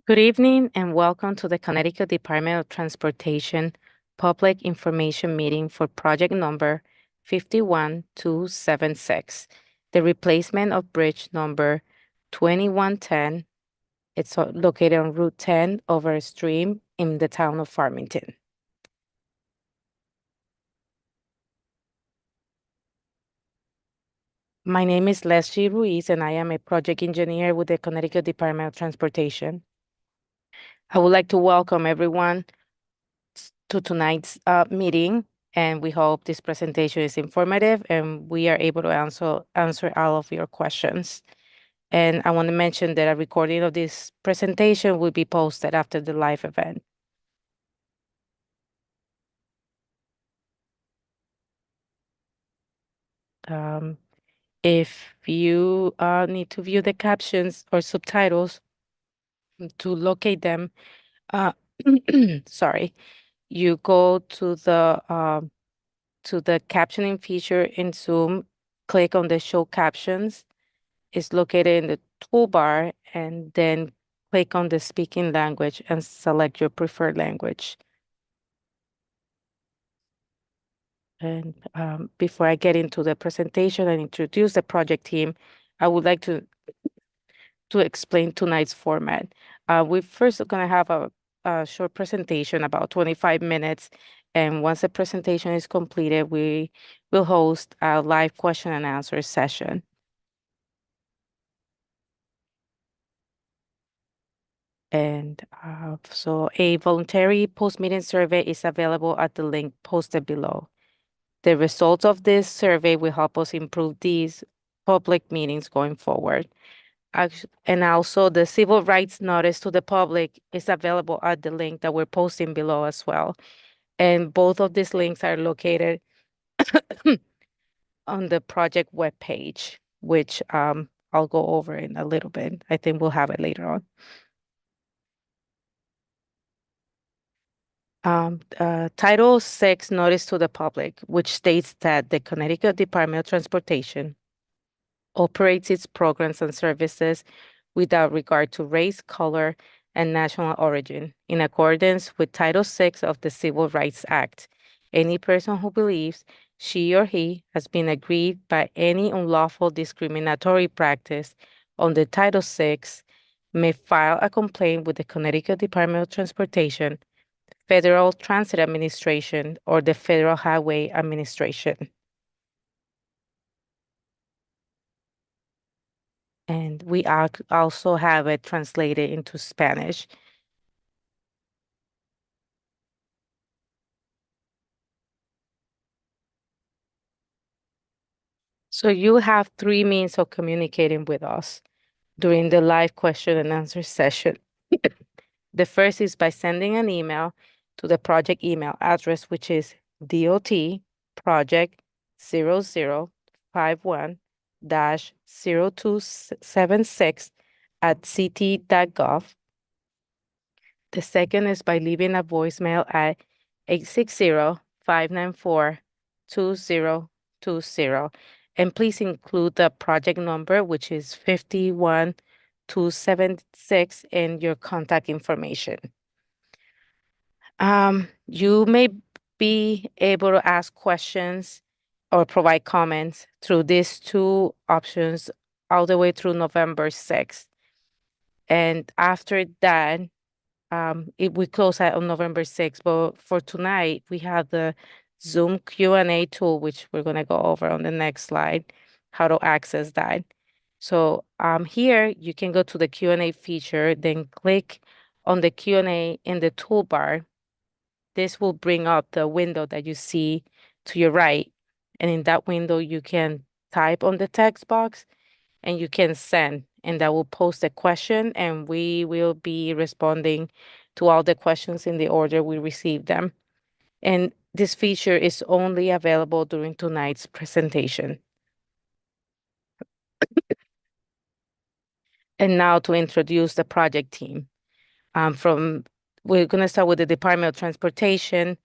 Good evening and welcome to the Connecticut Department of Transportation Public Information Meeting for project number 51276, the replacement of bridge number 2110. It's located on Route 10 over a stream in the town of Farmington. My name is Leslie Ruiz and I am a project engineer with the Connecticut Department of Transportation. I would like to welcome everyone to tonight's meeting, and we hope this presentation is informative and we are able to answer all of your questions. And I want to mention that a recording of this presentation will be posted after the live event. Um, if you need to view the captions or subtitles to locate them, uh, sorry, you go to the captioning feature in Zoom, click on the show captions. It's located in the toolbar, and then click on the speaking language and select your preferred language. And before I get into the presentation and introduce the project team, I would like to explain tonight's format. We're first going to have a short presentation, about 25 minutes. And once the presentation is completed, we will host a live question and answer session. And so a voluntary post-meeting survey is available at the link posted below. The results of this survey will help us improve these public meetings going forward. And also the civil rights notice to the public is available at the link that we're posting below as well. And both of these links are located on the project webpage, which I'll go over in a little bit. I think we'll have it later on. Title 6 Notice to the Public, which states that the Connecticut Department of Transportation operates its programs and services without regard to race, color, and national origin, in accordance with Title 6 of the Civil Rights Act. Any person who believes she or he has been aggrieved by any unlawful discriminatory practice under Title 6 may file a complaint with the Connecticut Department of Transportation, Federal Transit Administration, or the Federal Highway Administration. And we also have it translated into Spanish. So you have three means of communicating with us during the live question and answer session. The first is by sending an email to the project email address, which is dotproject0051-0276@ct.gov. The second is by leaving a voicemail at 860-594-2020. And please include the project number, which is 51276, and your contact information. You may be able to ask questions or provide comments through these two options all the way through November 6th. And after that, we close out on November 6th, but for tonight, we have the Zoom Q&A tool, which we're going to go over on the next slide, how to access that. So here, you can go to the Q&A feature, then click on the Q&A in the toolbar. This will bring up the window that you see to your right. And in that window, you can type on the text box and you can send, and that will post a question, and we will be responding to all the questions in the order we receive them. And this feature is only available during tonight's presentation. And now to introduce the project team. We're going to start with the Department of Transportation.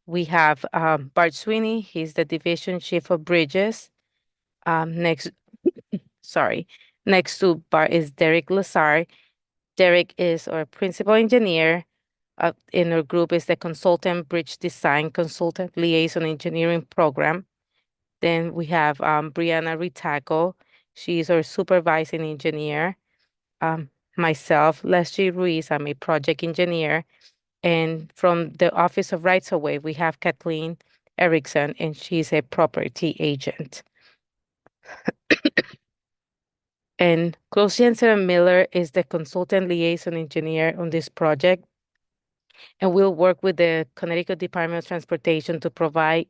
We have Bart Sweeney. He's the Division Chief of Bridges. Next to Bart is Derek Lazar. Derek is our principal engineer. In our group is the consultant bridge design consultant liaison engineering program. Then we have Brianna Ritaco. She's our supervising engineer. Myself, Leslie Ruiz, I'm a project engineer. And from the Office of Rights of Way, we have Kathleen Erickson, and she's a property agent. And Klaus Jensen Miller is the consultant liaison engineer on this project. And we'll work with the Connecticut Department of Transportation to provide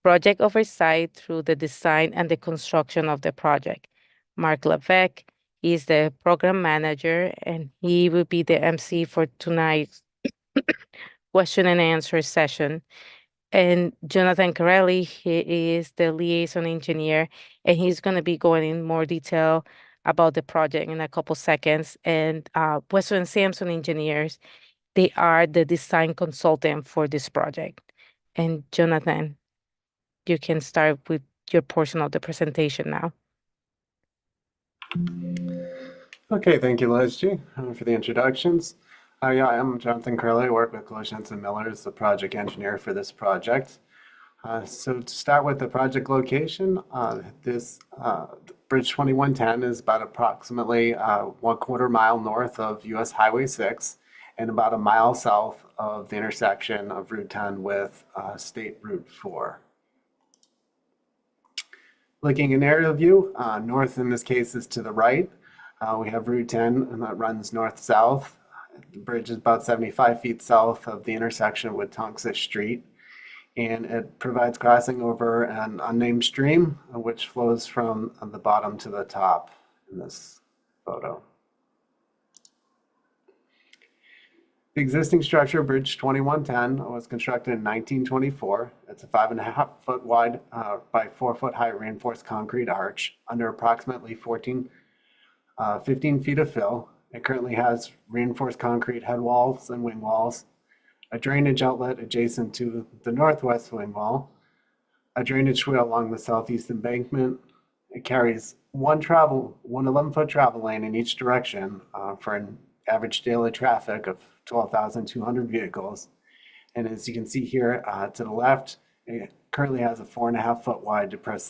project oversight through the design and the construction of the project. Mark Levesque is the program manager, and he will be the MC for tonight's question and answer session. And Jonathan Corelli, he is the liaison engineer, and he's going to be going in more detail about the project in a couple seconds. And Weston and Sampson engineers, they are the design consultant for this project. And Jonathan, you can start with your portion of the presentation now. Okay, thank you, Leslie, for the introductions. Yeah, I'm Jonathan Curley. I work with Glossians and Miller as the project engineer for this project. So to start with the project location, this Bridge 2110 is about approximately 1/4 mile north of US Highway 6 and about a mile south of the intersection of Route 10 with State Route 4. Looking in aerial view, north in this case is to the right. We have Route 10 and that runs north-south. The bridge is about 75 feet south of the intersection with Tonksett Street, and it provides crossing over an unnamed stream, which flows from the bottom to the top in this photo. The existing structure, Bridge 2110, was constructed in 1924. It's a 5.5 foot wide by 4 foot high reinforced concrete arch under approximately 15 feet of fill. It currently has reinforced concrete head walls and wing walls, a drainage outlet adjacent to the northwest wing wall, a drainage swale along the southeast embankment. It carries one 11-foot travel lane in each direction for an average daily traffic of 12,200 vehicles. And as you can see here to the left, it currently has a 4.5 foot wide depressed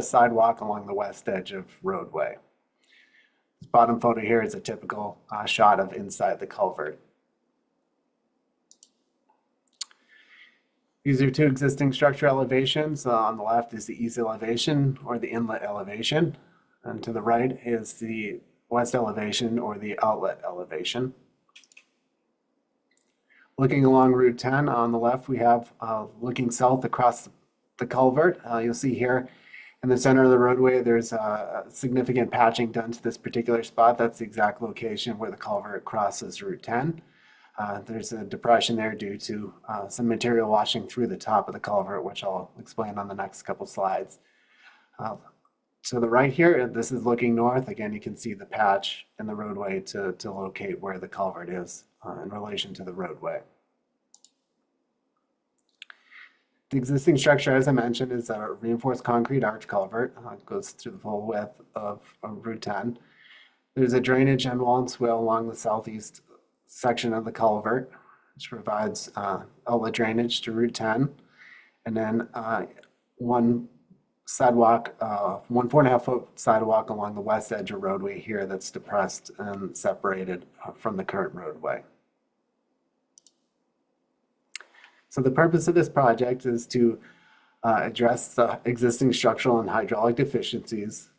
sidewalk along the west edge of roadway. This bottom photo here is a typical shot of inside the culvert. These are two existing structure elevations. On the left is the east elevation or the inlet elevation, and to the right is the west elevation or the outlet elevation. Looking along Route 10 on the left, we have looking south across the culvert. You'll see here in the center of the roadway, there's a significant patching done to this particular spot. That's the exact location where the culvert crosses Route 10. There's a depression there due to some material washing through the top of the culvert, which I'll explain on the next couple slides. To the right here, this is looking north. Again, you can see the patch in the roadway to locate where the culvert is in relation to the roadway. The existing structure, as I mentioned, is a reinforced concrete arch culvert. It goes through the full width of Route 10. There's a drainage and wall and swale along the southeast section of the culvert, which provides outlet drainage to Route 10. And then one 4.5 foot sidewalk along the west edge of roadway here that's depressed and separated from the current roadway. So the purpose of this project is to address the existing structural and hydraulic deficiencies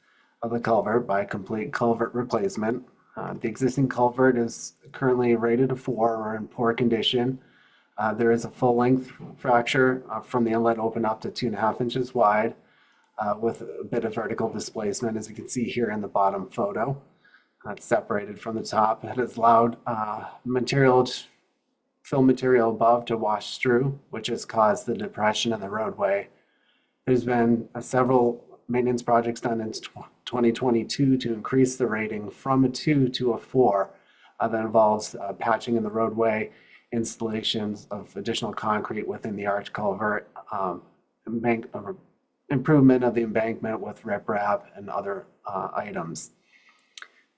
of the culvert by complete culvert replacement. The existing culvert is currently rated a 4 or in poor condition. There is a full length fracture from the inlet open up to 2.5 inches wide with a bit of vertical displacement, as you can see here in the bottom photo. It's separated from the top. It has allowed fill material above to wash through, which has caused the depression in the roadway. There's been several maintenance projects done in 2022 to increase the rating from a 2 to a 4 that involves patching in the roadway, installations of additional concrete within the arch culvert, improvement of the embankment with riprap and other items.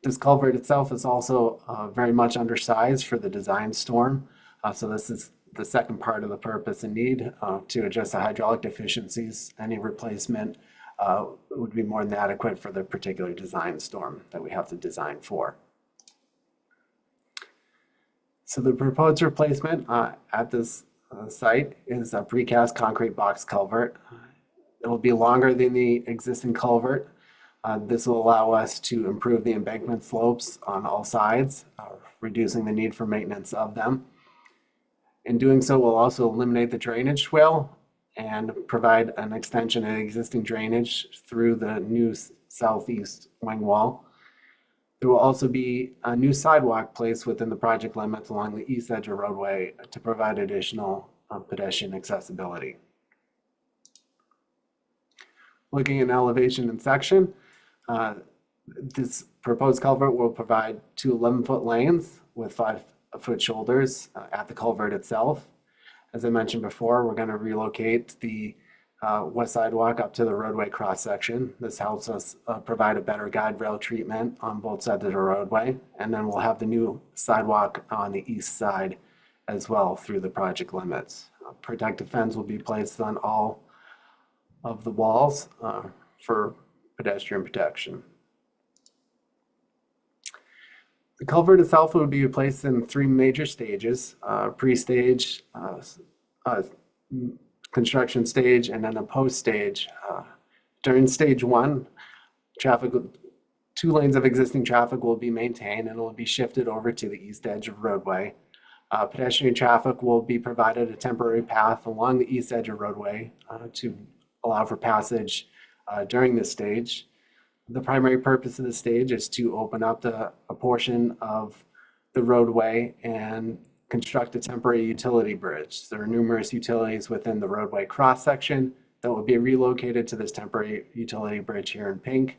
This culvert itself is also very much undersized for the design storm. So this is the second part of the purpose and need to address the hydraulic deficiencies. Any replacement would be more than adequate for the particular design storm that we have to design for. So the proposed replacement at this site is a precast concrete box culvert. It will be longer than the existing culvert. This will allow us to improve the embankment slopes on all sides, reducing the need for maintenance of them. In doing so, we'll also eliminate the drainage swale and provide an extension of existing drainage through the new southeast wing wall. There will also be a new sidewalk placed within the project limits along the east edge of roadway to provide additional pedestrian accessibility. Looking at elevation and section, this proposed culvert will provide two 11-foot lanes with 5-foot shoulders at the culvert itself. As I mentioned before, we're going to relocate the west sidewalk up to the roadway cross section. This helps us provide a better guide rail treatment on both sides of the roadway. And then we'll have the new sidewalk on the east side as well through the project limits. Protective fence will be placed on all of the walls for pedestrian protection. The culvert itself would be placed in 3 major stages: pre-stage, construction stage, and then a post-stage. During stage 1, 2 lanes of existing traffic will be maintained and it will be shifted over to the east edge of roadway. Pedestrian traffic will be provided a temporary path along the east edge of roadway to allow for passage during this stage. The primary purpose of the stage is to open up a portion of the roadway and construct a temporary utility bridge. There are numerous utilities within the roadway cross section that will be relocated to this temporary utility bridge here in pink.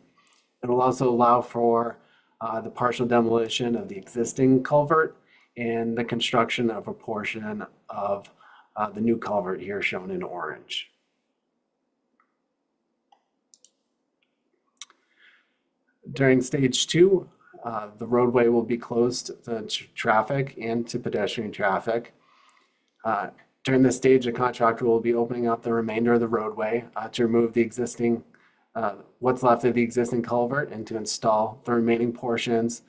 It will also allow for the partial demolition of the existing culvert and the construction of a portion of the new culvert here shown in orange. During stage 2, the roadway will be closed to traffic and to pedestrian traffic. During this stage, the contractor will be opening up the remainder of the roadway to remove the existing, what's left of the existing culvert and to install the remaining portions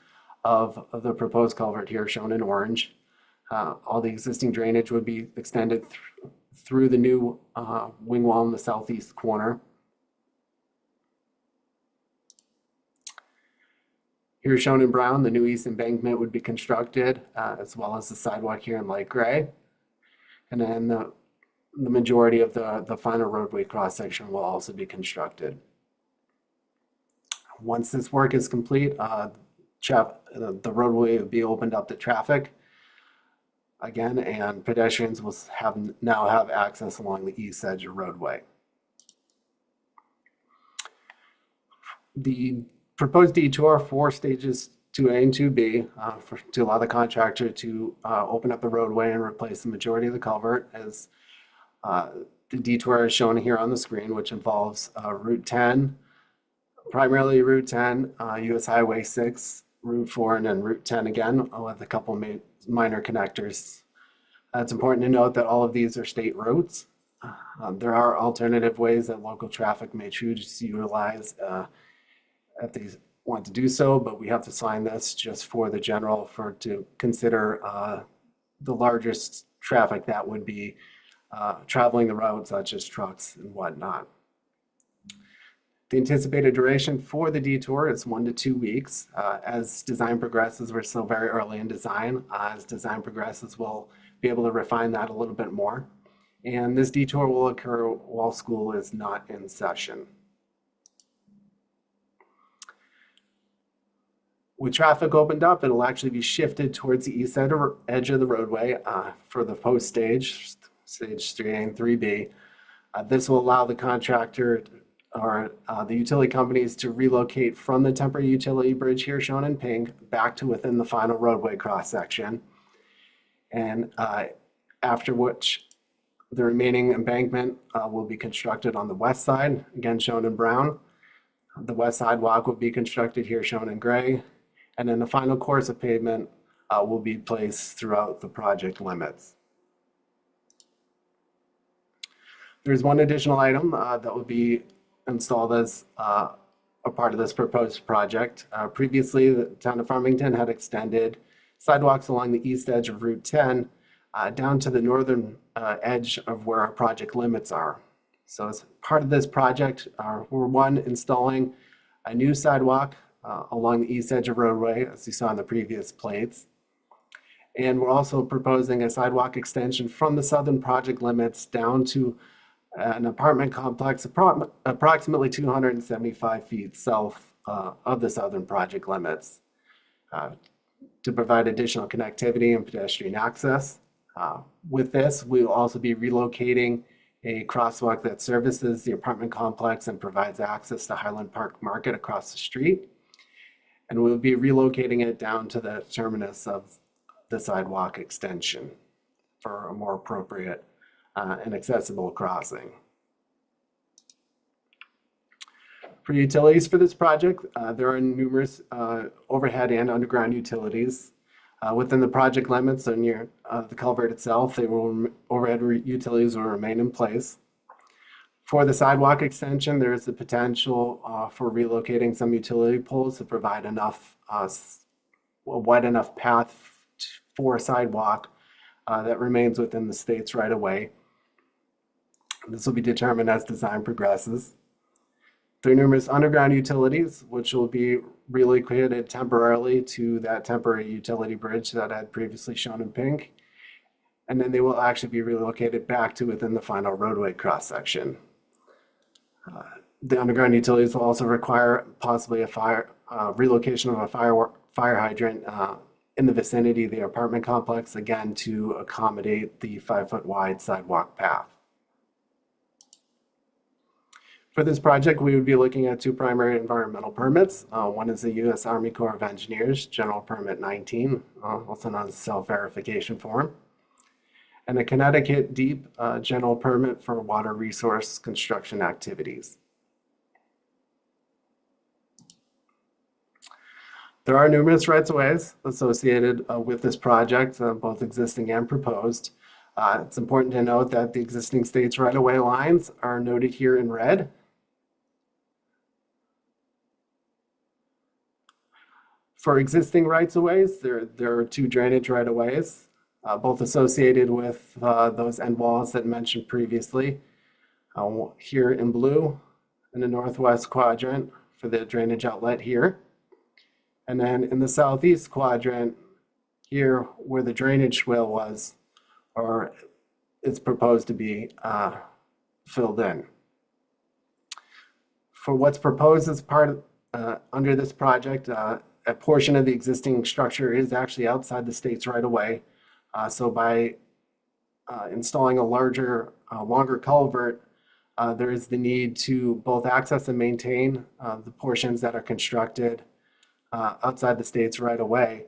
of the proposed culvert here shown in orange. All the existing drainage would be extended through the new wing wall in the southeast corner. Here shown in brown, the new east embankment would be constructed, as well as the sidewalk here in light gray. And then the majority of the final roadway cross section will also be constructed. Once this work is complete, the roadway will be opened up to traffic again, and pedestrians will now have access along the east edge of roadway. The proposed detour for stages 2A and 2B to allow the contractor to open up the roadway and replace the majority of the culvert, as the detour is shown here on the screen, which involves Route 10, primarily Route 10, US Highway 6, Route 4, and then Route 10 again, with a couple minor connectors. It's important to note that all of these are state roads. There are alternative ways that local traffic may choose to utilize if they want to do so, but we have to sign this just for the general to consider the largest traffic that would be traveling the road, such as trucks and whatnot. The anticipated duration for the detour is 1 to 2 weeks. As design progresses, we're still very early in design. As design progresses, we'll be able to refine that a little bit more. And this detour will occur while school is not in session. With traffic opened up, it'll actually be shifted towards the east edge of the roadway for the post stage, stage 3A and 3B. This will allow the contractor or the utility companies to relocate from the temporary utility bridge here shown in pink back to within the final roadway cross section. And after which the remaining embankment will be constructed on the west side, again shown in brown. The west sidewalk will be constructed here shown in gray. And then the final course of pavement will be placed throughout the project limits. There's one additional item that will be installed as a part of this proposed project. Previously, the town of Farmington had extended sidewalks along the east edge of Route 10 down to the northern edge of where our project limits are. So as part of this project, we're installing a new sidewalk along the east edge of roadway, as you saw in the previous plates. And we're also proposing a sidewalk extension from the southern project limits down to an apartment complex approximately 275 feet south of the southern project limits to provide additional connectivity and pedestrian access. With this, we will also be relocating a crosswalk that services the apartment complex and provides access to Highland Park Market across the street. And we'll be relocating it down to the terminus of the sidewalk extension for a more appropriate and accessible crossing. For utilities for this project, there are numerous overhead and underground utilities. Within the project limits and near the culvert itself, overhead utilities will remain in place. For the sidewalk extension, there is the potential for relocating some utility poles to provide enough, a wide enough path for a sidewalk that remains within the state's right of way. This will be determined as design progresses. There are numerous underground utilities, which will be relocated temporarily to that temporary utility bridge that I had previously shown in pink. And then they will actually be relocated back to within the final roadway cross section. The underground utilities will also require possibly a relocation of a fire hydrant in the vicinity of the apartment complex, again, to accommodate the 5-foot wide sidewalk path. For this project, we would be looking at two primary environmental permits. One is the U.S. Army Corps of Engineers General Permit 19, also known as self-verification form, and a Connecticut Deep General Permit for water resource construction activities. There are numerous rights-of-ways associated with this project, both existing and proposed. It's important to note that the existing state's right-of-way lines are noted here in red. For existing rights-of-ways, there are two drainage right-of-ways, both associated with those end walls that I mentioned previously. Here in blue in the northwest quadrant for the drainage outlet here. And then in the southeast quadrant here where the drainage swale was, or it's proposed to be filled in. For what's proposed as part of, under this project, a portion of the existing structure is actually outside the state's right of way. So by installing a longer culvert, there is the need to both access and maintain the portions that are constructed outside the state's right of way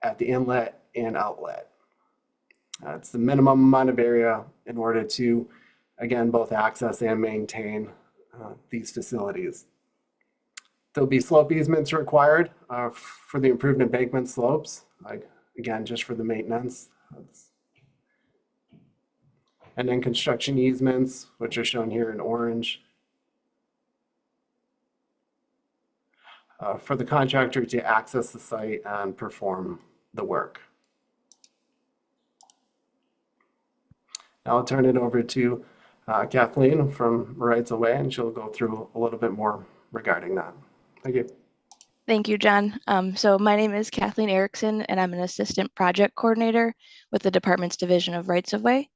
at the inlet and outlet. It's the minimum amount of area in order to, again, both access and maintain these facilities. There'll be slope easements required for the improved embankment slopes, again, just for the maintenance. And then construction easements, which are shown here in orange, for the contractor to access the site and perform the work. Now I'll turn it over to Kathleen from Rights Away, and she'll go through a little bit more regarding that. Thank you. Thank you, John. So my name is Kathleen Erickson, and I'm an assistant project coordinator with the department's Division of Rights of Way.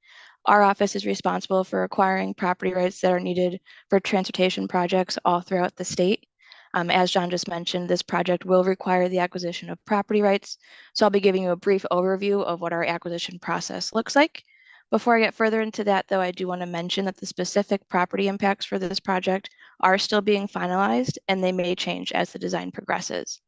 Our office is responsible for acquiring property rights that are needed for transportation projects all throughout the state. As John just mentioned, this project will require the acquisition of property rights. So I'll be giving you a brief overview of what our acquisition process looks like. Before I get further into that, though, I do want to mention that the specific property impacts for this project are still being finalized, and they may change as the design progresses.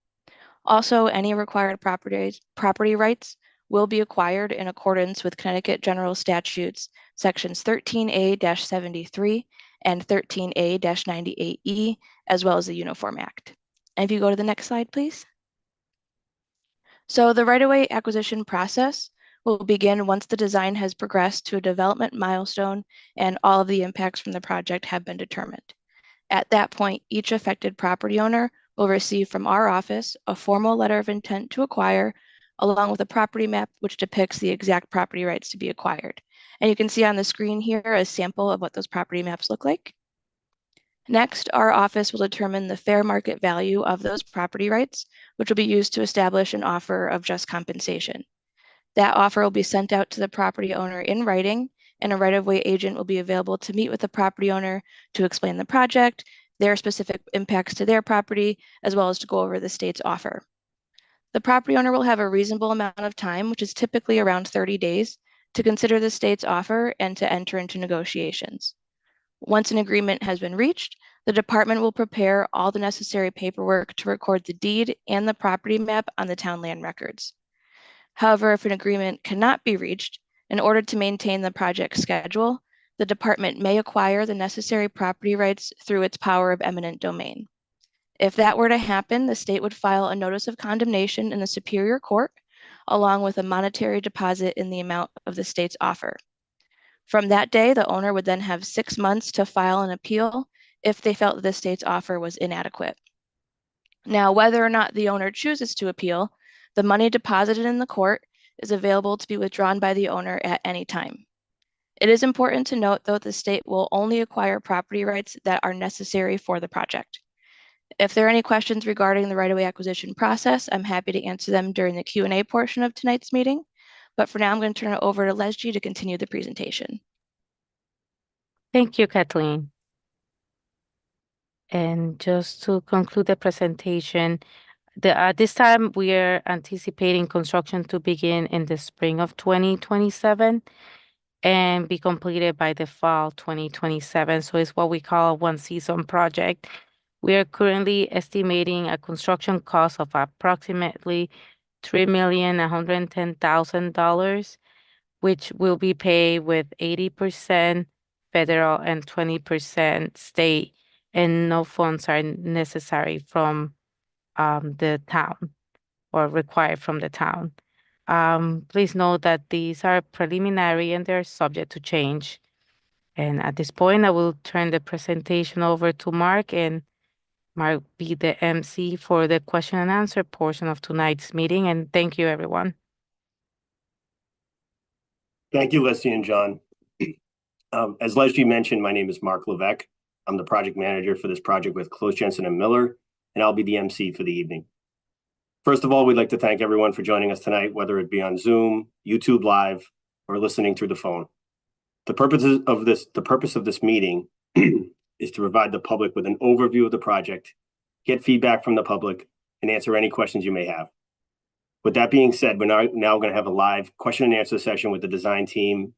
Also, any required property rights will be acquired in accordance with Connecticut General Statutes, Sections 13A-73 and 13A-98E, as well as the Uniform Act. And if you go to the next slide, please. So the right-of-way acquisition process will begin once the design has progressed to a development milestone and all of the impacts from the project have been determined. At that point, each affected property owner will receive from our office a formal letter of intent to acquire, along with a property map which depicts the exact property rights to be acquired. And you can see on the screen here a sample of what those property maps look like. Next, our office will determine the fair market value of those property rights, which will be used to establish an offer of just compensation. That offer will be sent out to the property owner in writing, and a right-of-way agent will be available to meet with the property owner to explain the project, their specific impacts to their property, as well as to go over the state's offer. The property owner will have a reasonable amount of time, which is typically around 30 days, to consider the state's offer and to enter into negotiations. Once an agreement has been reached, the department will prepare all the necessary paperwork to record the deed and the property map on the town land records. However, if an agreement cannot be reached, in order to maintain the project schedule, the department may acquire the necessary property rights through its power of eminent domain. If that were to happen, the state would file a notice of condemnation in the Superior Court, along with a monetary deposit in the amount of the state's offer. From that day, the owner would then have 6 months to file an appeal if they felt that the state's offer was inadequate. Now, whether or not the owner chooses to appeal, the money deposited in the court is available to be withdrawn by the owner at any time. It is important to note, though, the state will only acquire property rights that are necessary for the project. If there are any questions regarding the right-of-way acquisition process, I'm happy to answer them during the Q&A portion of tonight's meeting. But for now, I'm going to turn it over to Leslie to continue the presentation. Thank you, Kathleen. And just to conclude the presentation, this time we are anticipating construction to begin in the spring of 2027 and be completed by the fall 2027. So it's what we call a one-season project. We are currently estimating a construction cost of approximately $3,110,000, which will be paid with 80% federal and 20% state, and no funds are necessary from the town or required from the town. Please note that these are preliminary and they're subject to change. And at this point, I will turn the presentation over to Mark, and Mark be the MC for the question and answer portion of tonight's meeting. And thank you, everyone. Thank you, Leslie and John. As Leslie mentioned, my name is Mark Levesque. I'm the project manager for this project with Close Jensen and Miller, and I'll be the MC for the evening. First of all, we'd like to thank everyone for joining us tonight, whether it be on Zoom, YouTube Live, or listening through the phone. The purpose of this meeting is to provide the public with an overview of the project, get feedback from the public, and answer any questions you may have. With that being said, we're now going to have a live question and answer session with the design team,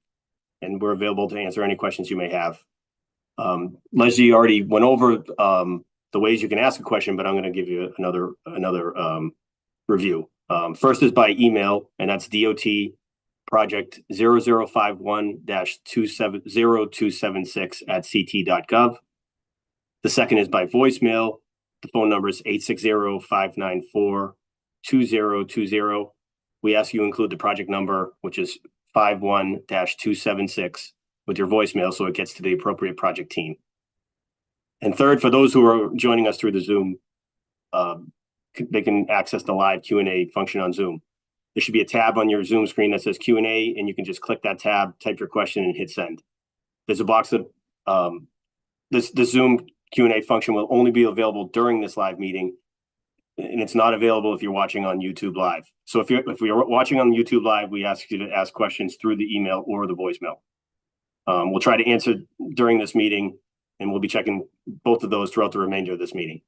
and we're available to answer any questions you may have. Leslie already went over the ways you can ask a question, but I'm going to give you another review. First is by email, and that's DOT project 0051-270-276 The second is by voicemail. The phone number is 860-594-2020. We ask you include the project number, which is 51-276 with your voicemail so it gets to the appropriate project team. And third, for those who are joining us through the Zoom, they can access the live Q&A function on Zoom. There should be a tab on your Zoom screen that says Q&A, and you can just click that tab, type your question, and hit send. There's a box of this Zoom Q&A function will only be available during this live meeting, and it's not available if you're watching on YouTube Live. So if you're watching on YouTube Live, we ask you to ask questions through the email or the voicemail. We'll try to answer during this meeting, and we'll be checking both of those throughout the remainder of this meeting.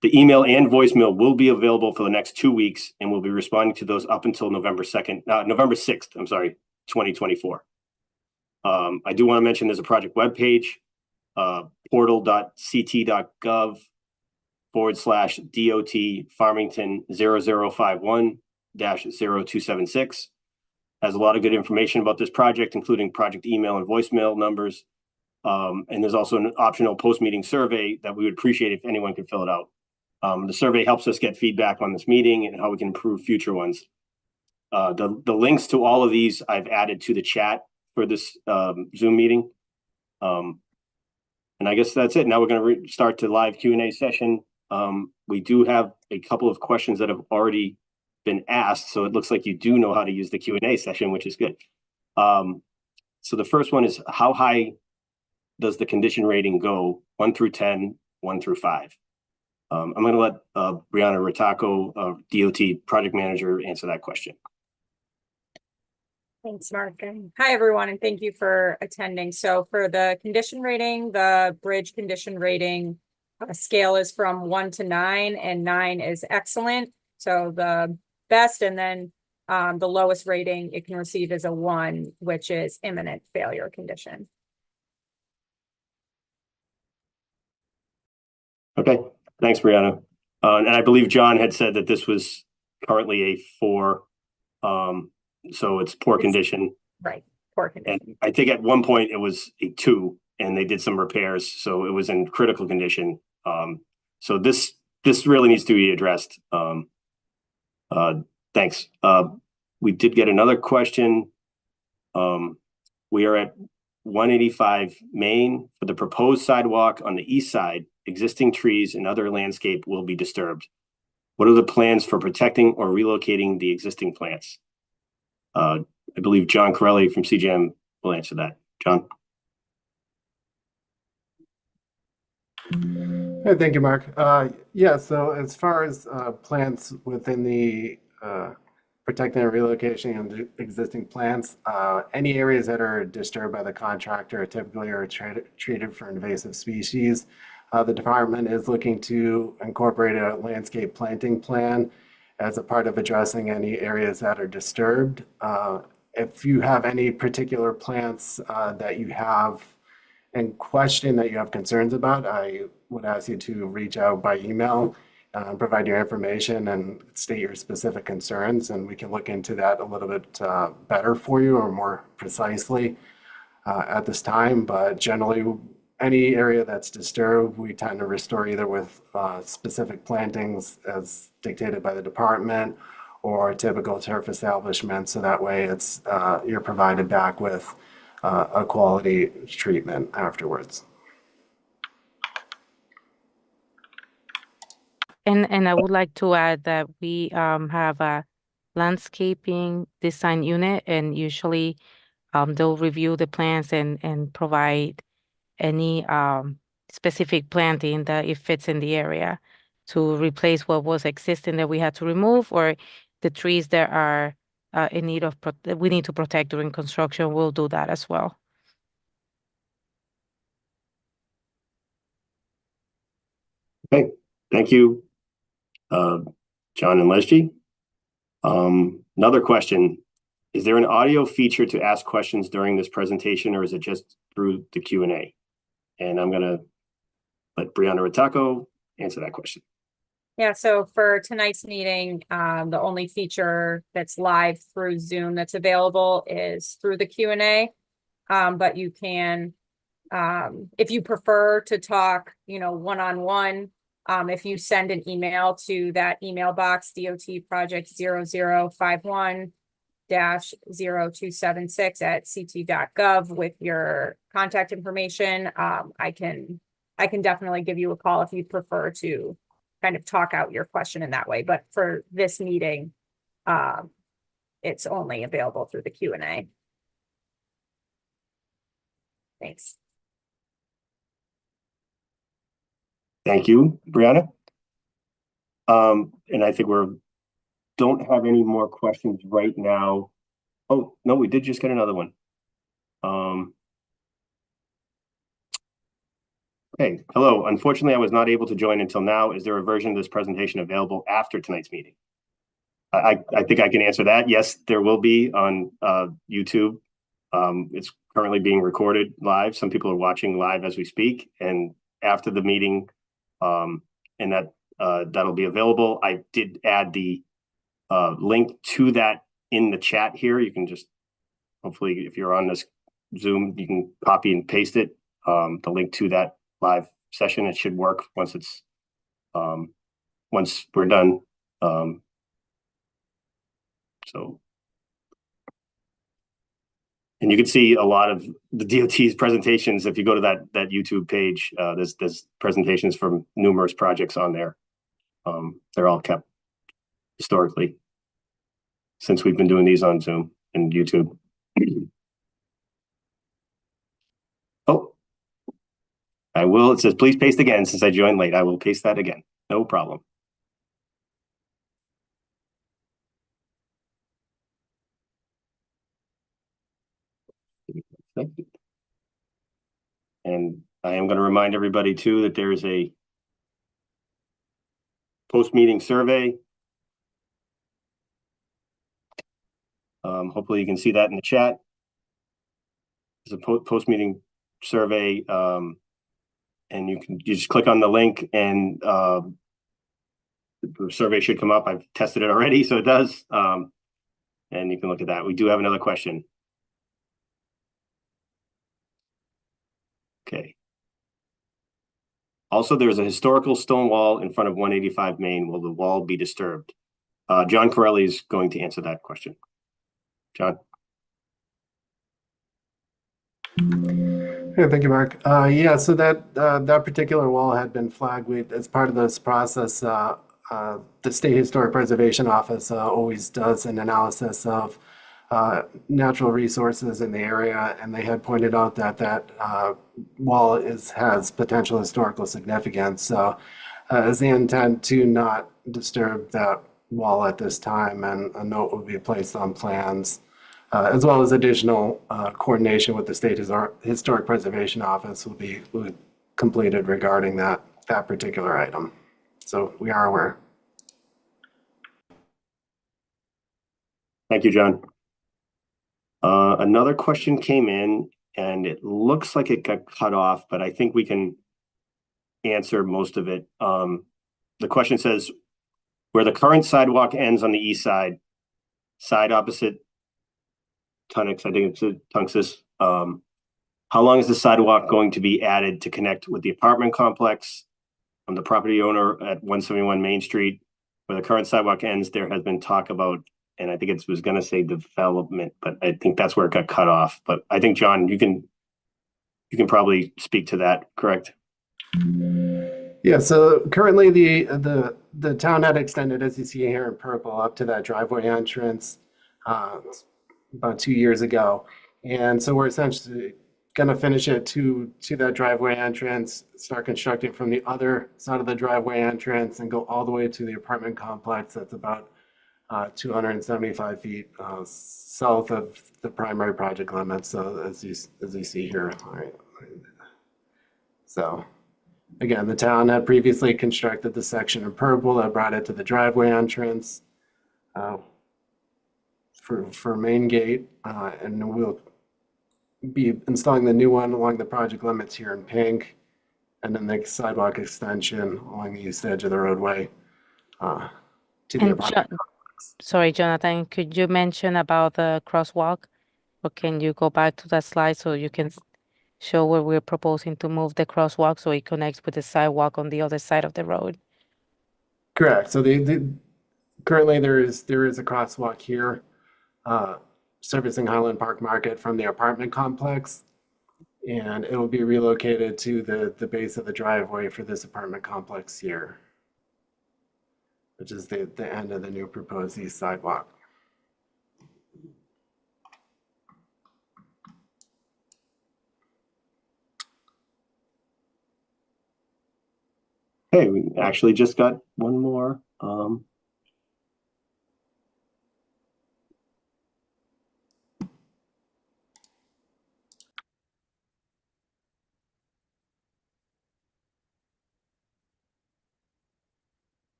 The email and voicemail will be available for the next 2 weeks, and we'll be responding to those up until November 6th, 2024. I do want to mention there's a project webpage, portal.ct.gov/DOT Farmington 0051-0276. Has a lot of good information about this project, including project email and voicemail numbers. And there's also an optional post-meeting survey that we would appreciate if anyone could fill it out. The survey helps us get feedback on this meeting and how we can improve future ones. The links to all of these I've added to the chat for this Zoom meeting. And I guess that's it. Now we're going to start the live Q&A session. We do have a couple of questions that have already been asked, so it looks like you do know how to use the Q&A session, which is good. So the first one is, how high does the condition rating go? 1 through 10, 1 through 5. I'm going to let Brianna Rataco, DOT project manager, answer that question. Thanks, Mark. And hi, everyone, and thank you for attending. So for the condition rating, the bridge condition rating scale is from 1 to 9, and 9 is excellent. So the best, and then the lowest rating it can receive is a 1, which is imminent failure condition. Okay, thanks, Brianna. And I believe John had said that this was currently a 4. So it's poor condition. Right, poor condition. And I think at one point it was a 2, and they did some repairs, so it was in critical condition. So this really needs to be addressed. Thanks. We did get another question. We are at 185 Main. For the proposed sidewalk on the east side, existing trees and other landscape will be disturbed. What are the plans for protecting or relocating the existing plants? I believe John Corelli from CGM will answer that. John? Hey, thank you, Mark. Yeah, so as far as plants within the protecting and relocation of the existing plants, any areas that are disturbed by the contractor typically are treated for invasive species. The department is looking to incorporate a landscape planting plan as a part of addressing any areas that are disturbed. If you have any particular plants that you have in question that you have concerns about, I would ask you to reach out by email, provide your information and state your specific concerns, and we can look into that a little bit better for you or more precisely at this time. But generally, any area that's disturbed, we tend to restore either with specific plantings as dictated by the department or typical turf establishment. So that way it's you're provided back with a quality treatment afterwards. And I would like to add that we have a landscaping design unit, and usually they'll review the plans and provide any specific planting that it fits in the area to replace what was existing that we had to remove, or the trees that are in need of that we need to protect during construction. We'll do that as well. Okay, thank you, John and Leslie. Another question. Is there an audio feature to ask questions during this presentation, or is it just through the Q&A? And I'm going to let Brianna Rataco answer that question. Yeah, so for tonight's meeting, the only feature that's live through Zoom that's available is through the Q&A. But you can, if you prefer to talk, one-on-one, if you send an email to that email box, dotproject0051-0276 with your contact information, I can definitely give you a call if you prefer to kind of talk out your question in that way. But for this meeting, it's only available through the Q&A. Thanks. Thank you, Brianna. And I think don't have any more questions right now. Oh, no, we did just get another one. Okay, hello. Unfortunately, I was not able to join until now. Is there a version of this presentation available after tonight's meeting? I think I can answer that. Yes, there will be on YouTube. It's currently being recorded live. Some people are watching live as we speak, and after the meeting, and that'll be available. I did add the link to that in the chat here. You can just, hopefully, if you're on this Zoom, you can copy and paste it, the link to that live session. It should work once it's once we're done. So, and you can see a lot of the DOT's presentations if you go to that YouTube page. There's presentations from numerous projects on there. They're all kept historically since we've been doing these on Zoom and YouTube. Oh, I will. It says please paste again since I joined late. I will paste that again. No problem. And I am going to remind everybody too that there is a post-meeting survey. Hopefully you can see that in the chat. There's a post-meeting survey, and you just click on the link and the survey should come up. I've tested it already, so it does. And you can look at that. We do have another question. Okay. Also, there's a historical stone wall in front of 185 Main. Will the wall be disturbed? John Corelli is going to answer that question. John. Yeah, thank you, Mark. Yeah, so that particular wall had been flagged. As part of this process, the State Historic Preservation Office always does an analysis of natural resources in the area, and they had pointed out that wall has potential historical significance. So, is the intent to not disturb that wall at this time, and a note will be placed on plans. As well as additional coordination with the State Historic Preservation Office will be completed regarding that particular item. So we are aware. Thank you, John. Another question came in, and it looks like it got cut off, but I think we can answer most of it. The question says, where the current sidewalk ends on the east side opposite Tunnix, I think it's Tunxus. How long is the sidewalk going to be added to connect with the apartment complex from the property owner at 171 Main Street? Where the current sidewalk ends, there has been talk about, and I think it was going to say development, but I think that's where it got cut off. But I think, John, you can probably speak to that, correct? Yeah, so currently the town had extended, as you see here in purple, up to that driveway entrance about 2 years ago. And so we're essentially going to finish it to that driveway entrance, start constructing from the other side of the driveway entrance, and go all the way to the apartment complex that's about 275 feet south of the primary project limits. So as you see here, all right. So again, the town had previously constructed the section in purple that brought it to the driveway entrance for main gate, and we'll be installing the new one along the project limits here in pink, and then the sidewalk extension along the east edge of the roadway to the And apartment. sorry, Jonathan, could you mention about the crosswalk? Or can you go back to that slide so you can show where we're proposing to move the crosswalk so it connects with the sidewalk on the other side of the road? Correct. So currently there is a crosswalk here servicing Highland Park Market from the apartment complex, and it will be relocated to the base of the driveway for this apartment complex here, which is the end of the new proposed east sidewalk. Hey, we actually just got one more.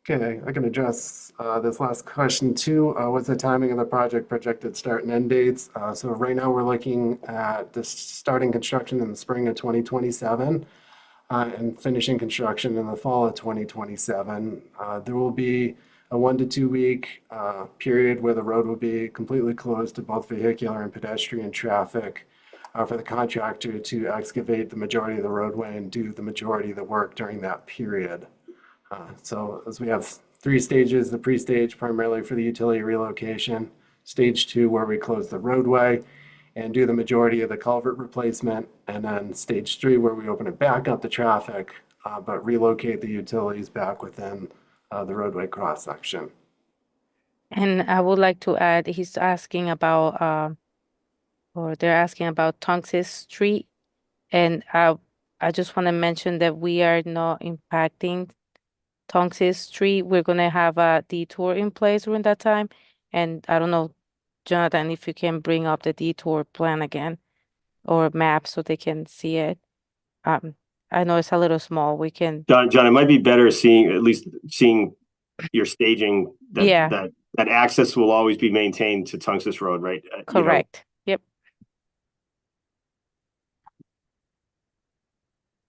Okay, I can address this last question too. What's the timing of the projected start and end dates? So right now we're looking at the starting construction in the spring of 2027 and finishing construction in the fall of 2027. There will be a 1 to 2 week period where the road will be completely closed to both vehicular and pedestrian traffic for the contractor to excavate the majority of the roadway and do the majority of the work during that period. So as we have 3 stages, the pre-stage primarily for the utility relocation, stage 2 where we close the roadway and do the majority of the culvert replacement, and then stage 3 where we open it back up to traffic, but relocate the utilities back within the roadway cross section. And I would like to add, he's asking about, or they're asking about Tungus Street. And I just want to mention that we are not impacting Tungus Street. We're going to have a detour in place during that time. And I don't know, Jonathan, if you can bring up the detour plan again or map so they can see it. I know it's a little small. We can. John, it might be better seeing your staging that Yeah. that access will always be maintained to Tungus Road, right? Correct. Yep.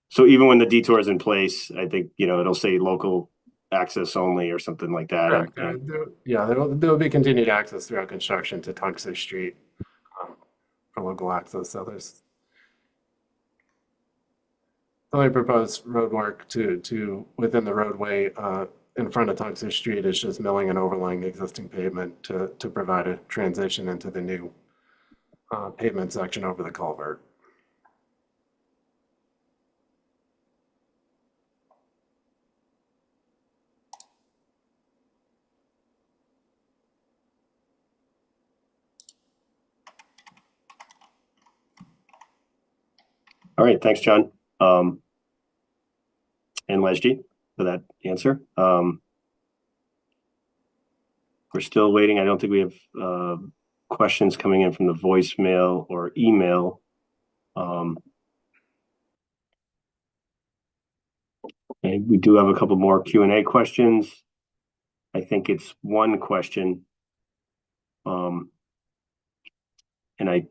So even when the detour is in place, I think, it'll say local access only or something like that. Correct. Yeah, there will be continued access throughout construction to Tungus Street for local access. So there's the only proposed road work to within the roadway in front of Tungus Street is just milling and overlaying the existing pavement to provide a transition into the new pavement section over the culvert. All right, thanks, John. And Leslie for that answer. We're still waiting. I don't think we have questions coming in from the voicemail or email. And we do have a couple more Q&A questions. I think it's one question. And I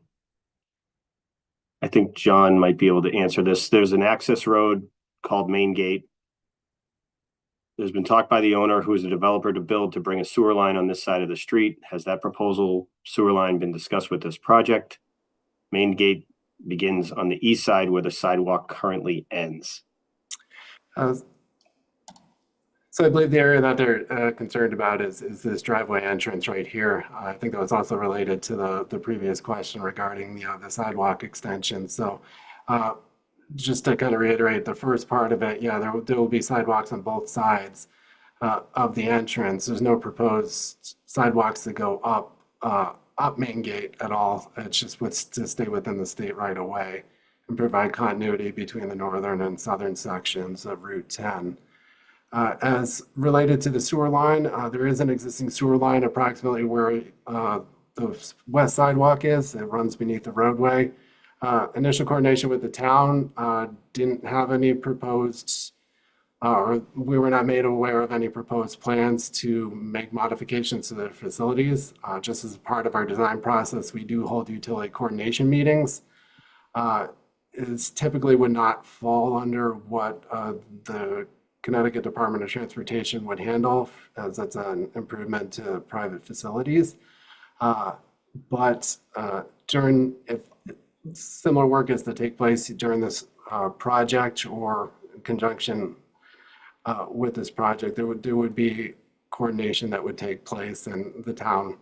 think John might be able to answer this. There's an access road called Main Gate. There's been talk by the owner, who is a developer, to build to bring a sewer line on this side of the street. Has that proposal sewer line been discussed with this project? Main Gate begins on the east side where the sidewalk currently ends. So I believe the area that they're concerned about is this driveway entrance right here. I think that was also related to the previous question regarding the sidewalk extension. So just to kind of reiterate the first part of it, yeah, there will be sidewalks on both sides of the entrance. There's no proposed sidewalks that go up Main Gate at all. It's just to stay within the state right away and provide continuity between the northern and southern sections of Route 10. As related to the sewer line, there is an existing sewer line approximately where the west sidewalk is. It runs beneath the roadway. Initial coordination with the town didn't have any proposed, or we were not made aware of any proposed plans to make modifications to the facilities. Just as a part of our design process, we do hold utility coordination meetings. It typically would not fall under what the Connecticut Department of Transportation would handle, as that's an improvement to private facilities. But if similar work is to take place during this project or in conjunction with this project, there would be coordination that would take place, and the town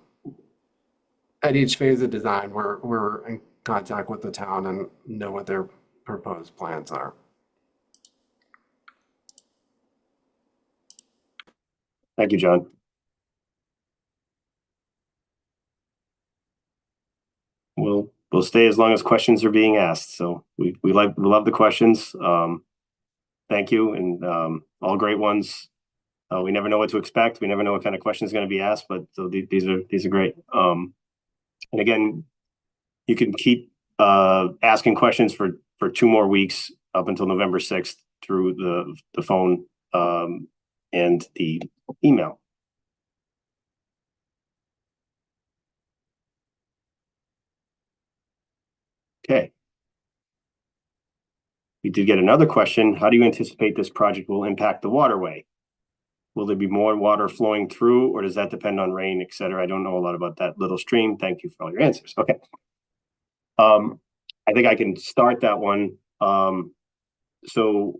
at each phase of design, we're in contact with the town and know what their proposed plans are. Thank you, John. We'll stay as long as questions are being asked. So we love the questions. Thank you, and all great ones. We never know what to expect. We never know what kind of questions is going to be asked, but so these are great. And again, you can keep asking questions for 2 more weeks up until November 6th through the phone and the email. Okay. We did get another question. How do you anticipate this project will impact the waterway? Will there be more water flowing through, or does that depend on rain, et cetera? I don't know a lot about that little stream. Thank you for all your answers. Okay. I think I can start that one. So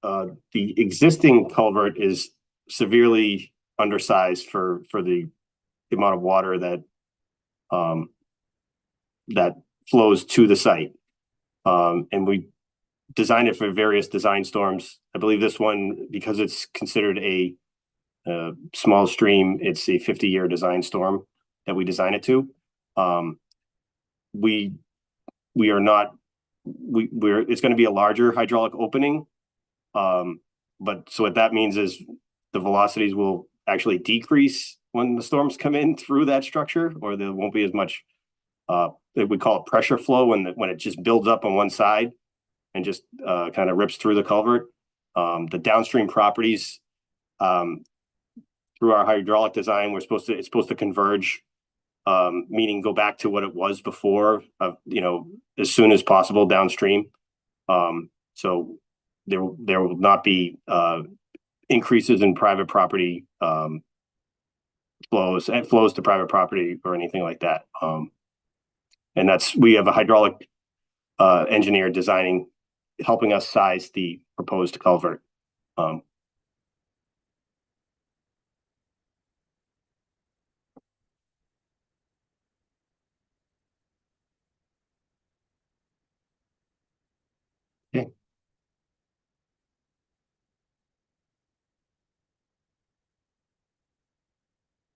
the existing culvert is severely undersized for the amount of water that flows to the site. And we designed it for various design storms. I believe this one, because it's considered a small stream, it's a 50-year design storm that we design it to. We are not, it's going to be a larger hydraulic opening. But so what that means is the velocities will actually decrease when the storms come in through that structure, or there won't be as much, we call it pressure flow when it just builds up on one side and just kind of rips through the culvert. The downstream properties, through our hydraulic design, it's supposed to converge, meaning go back to what it was before, as soon as possible downstream. So there will not be increases in private property flows to private property or anything like that. And we have a hydraulic engineer helping us size the proposed culvert. Okay.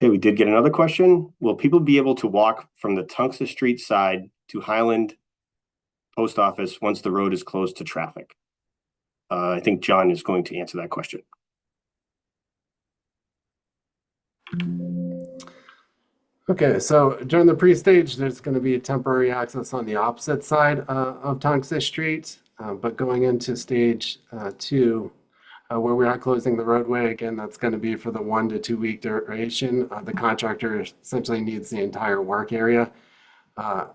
Okay, we did get another question. Will people be able to walk from the Tunxus Street side to Highland Post Office once the road is closed to traffic? I think John is going to answer that question. Okay, so during the pre-stage, there's going to be temporary access on the opposite side of Tunxus Street, but going into stage 2, where we are closing the roadway, again, that's going to be for the 1 to 2 week duration. The contractor essentially needs the entire work area to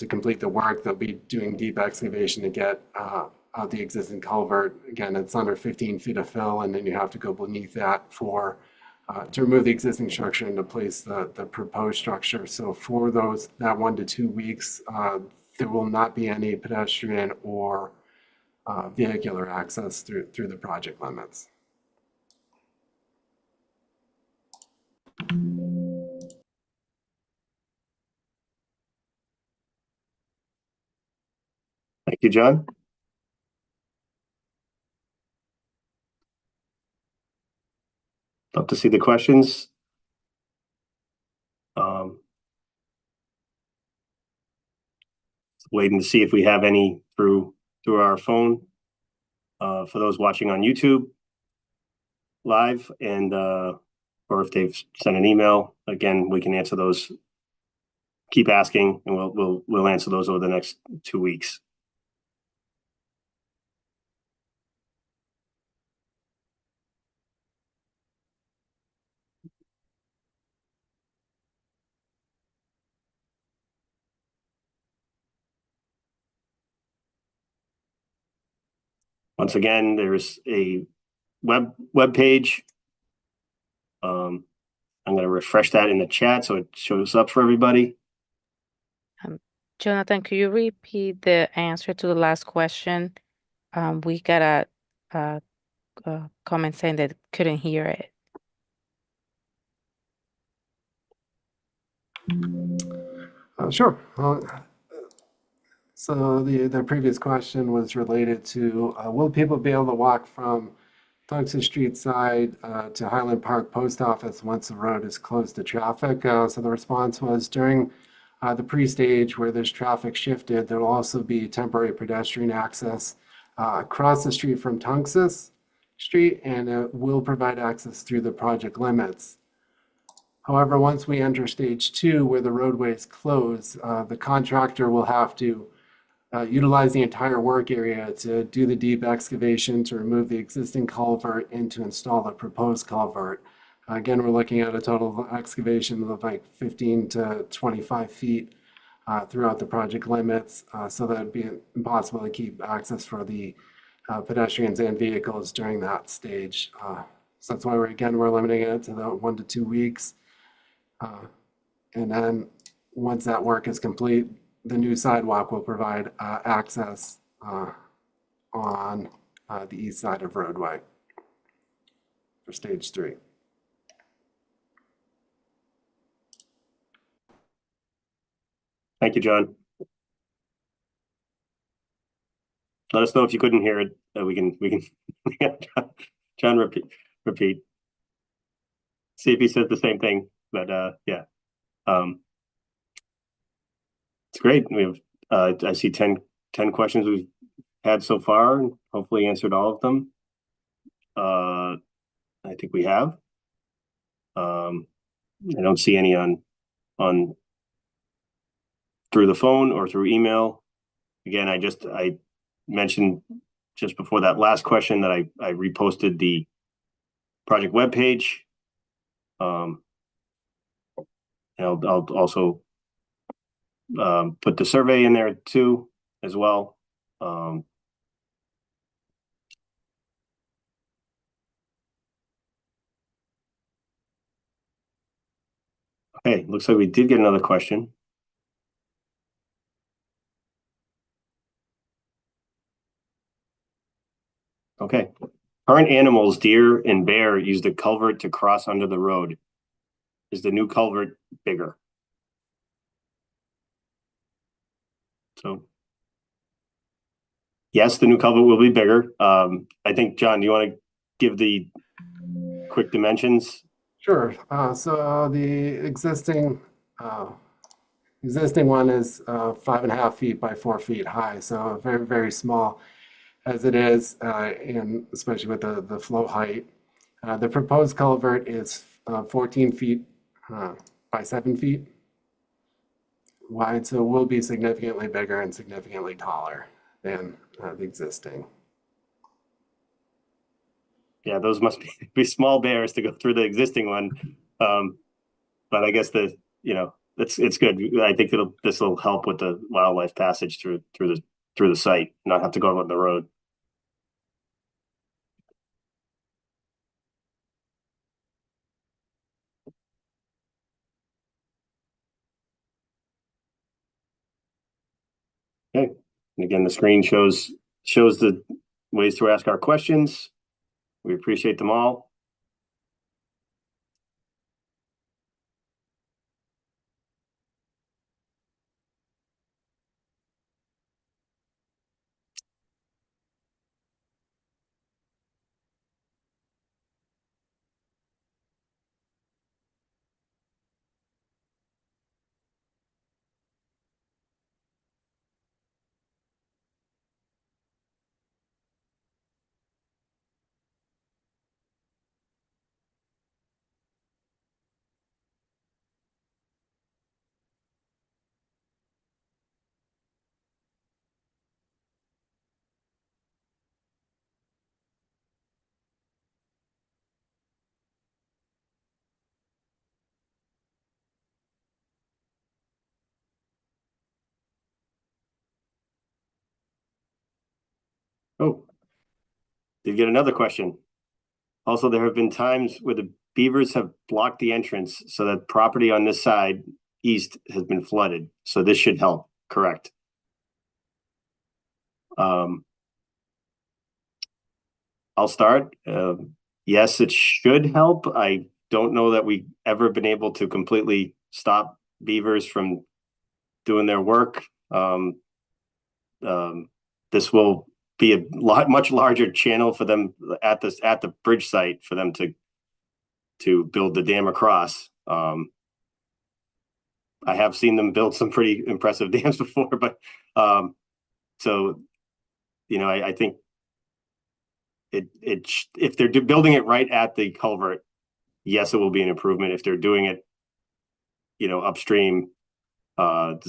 complete the work. They'll be doing deep excavation to get out the existing culvert. Again, it's under 15 feet of fill, and then you have to go beneath that to remove the existing structure and to place the proposed structure. So for that 1 to 2 weeks, there will not be any pedestrian or vehicular access through the project limits. Thank you, John. Love to see the questions. Waiting to see if we have any through our phone for those watching on YouTube live, and or if they've sent an email. Again, we can answer those. Keep asking, and we'll answer those over the next 2 weeks. Once again, there's a web page. I'm going to refresh that in the chat so it shows up for everybody. Jonathan, could you repeat the answer to the last question? We got a comment saying that couldn't hear it. Sure. So the previous question was related to will people be able to walk from Tunxus Street side to Highland Park Post Office once the road is closed to traffic? So the response was during the pre-stage where there's traffic shifted, there will also be temporary pedestrian access across the street from Tunxus Street, and it will provide access through the project limits. However, once we enter stage 2, where the roadway is closed, the contractor will have to utilize the entire work area to do the deep excavation to remove the existing culvert and to install the proposed culvert. Again, we're looking at a total excavation of like 15 to 25 feet throughout the project limits, so that it'd be impossible to keep access for the pedestrians and vehicles during that stage. So that's why we're limiting it to the 1 to 2 weeks. And then once that work is complete, the new sidewalk will provide access on the east side of roadway for stage 3. Thank you, John. Let us know if you couldn't hear it. We can John repeat. See if he says the same thing. But yeah, it's great. We have I see 10 questions we've had so far, and hopefully answered all of them. I think we have. I don't see any on through the phone or through email. Again, I mentioned just before that last question that I reposted the project webpage. And I'll also put the survey in there too as well. Okay, looks like we did get another question. Okay. Current animals, deer and bear, use the culvert to cross under the road. Is the new culvert bigger? So, yes, the new culvert will be bigger. I think, John, do you want to give the quick dimensions? Sure. So the existing one is 5.5 feet by 4 feet high, so very, very small as it is, and especially with the flow height. The proposed culvert is 14 feet by 7 feet wide, so it will be significantly bigger and significantly taller than the existing. Yeah, those must be small bears to go through the existing one. But I guess it's good. I think this will help with the wildlife passage through the site, not have to go on the road. Okay, and again, the screen shows the ways to ask our questions. We appreciate them all. Oh, did get another question. Also, there have been times where the beavers have blocked the entrance so that property on this side east has been flooded. So this should help, correct? I'll start. Yes, it should help. I don't know that we've ever been able to completely stop beavers from doing their work. This will be a much larger channel for them at the bridge site for them to build the dam across. I have seen them build some pretty impressive dams before, but so I think if they're building it right at the culvert, yes, it will be an improvement. If they're doing it, upstream or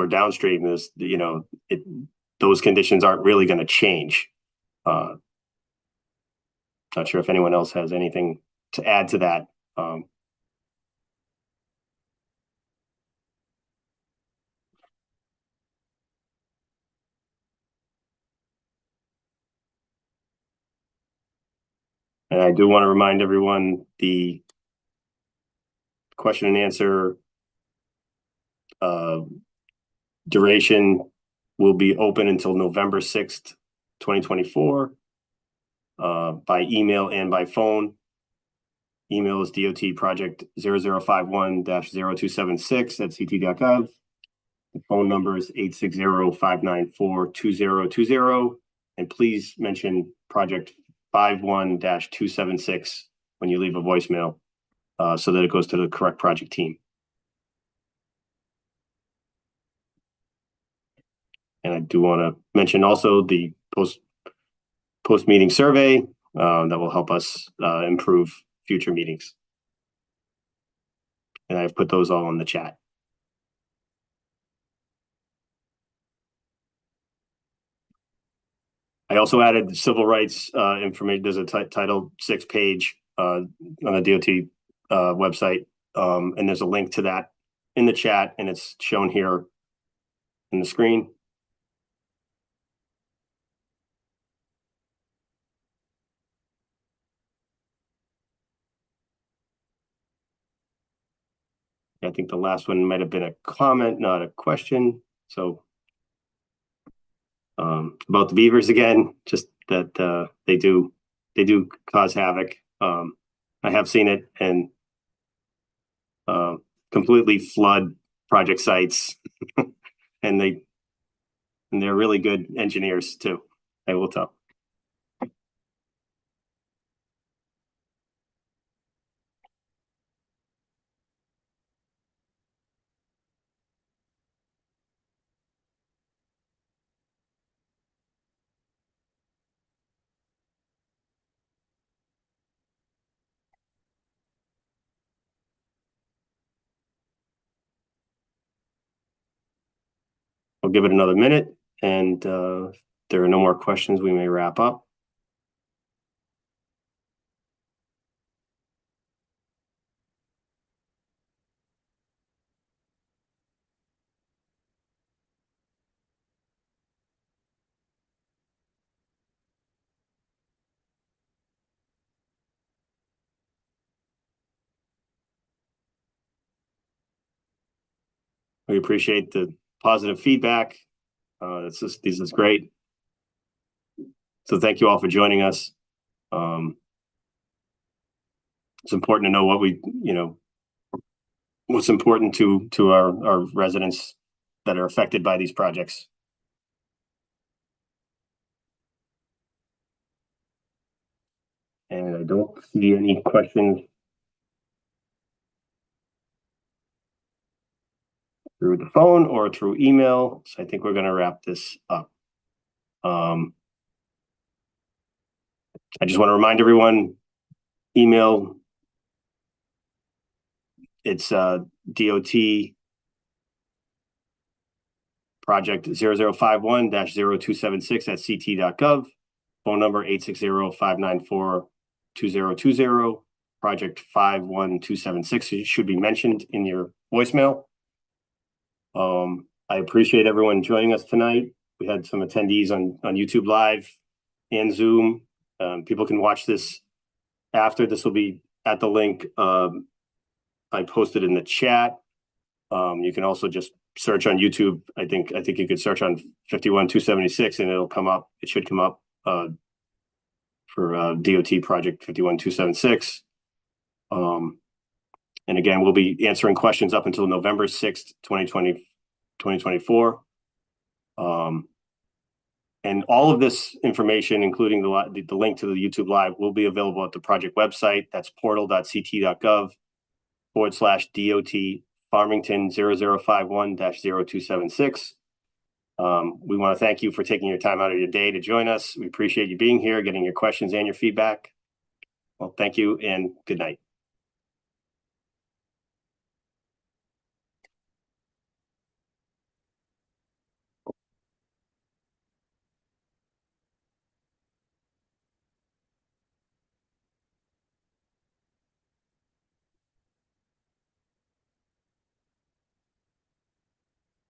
downstream, those conditions aren't really going to change. Not sure if anyone else has anything to add to that. And I do want to remind everyone the question and answer Duration will be open until November 6th, 2024, by email and by phone. Email is dotproject0051-0276@ct.gov. The phone number is 860-594-2020. And please mention project 51-276 when you leave a voicemail, so that it goes to the correct project team. And I do want to mention also the post-meeting survey that will help us improve future meetings. And I've put those all in the chat. I also added civil rights information. There's a Title 6 page on the DOT website, and there's a link to that in the chat, and it's shown here in the screen. I think the last one might have been a comment, not a question. So about the beavers again, just that they do cause havoc. I have seen it and completely flood project sites, and they're really good engineers too, I will tell. I'll give it another minute, and if there are no more questions, we may wrap up. We appreciate the positive feedback. This is great. So thank you all for joining us. It's important to know what's important to our residents that are affected by these projects. And I don't see any questions through the phone or through email. So I think we're going to wrap this up. I just want to remind everyone, email, it's DOT project 0051-0276@ct.gov. Phone number 860-594-2020. Project 51276 should be mentioned in your voicemail. I appreciate everyone joining us tonight. We had some attendees on YouTube Live and Zoom. People can watch this after. This will be at the link I posted in the chat. You can also just search on YouTube. I think you could search on 51276 and it'll come up. It should come up for DOT project 51276. And again, we'll be answering questions up until November 6th, 2024. And all of this information, including the link to the YouTube Live, will be available at the project website. That's portal.ct.gov/DOT Farmington 0051-0276. We want to thank you for taking your time out of your day to join us. We appreciate you being here, getting your questions and your feedback. Well, thank you and good night.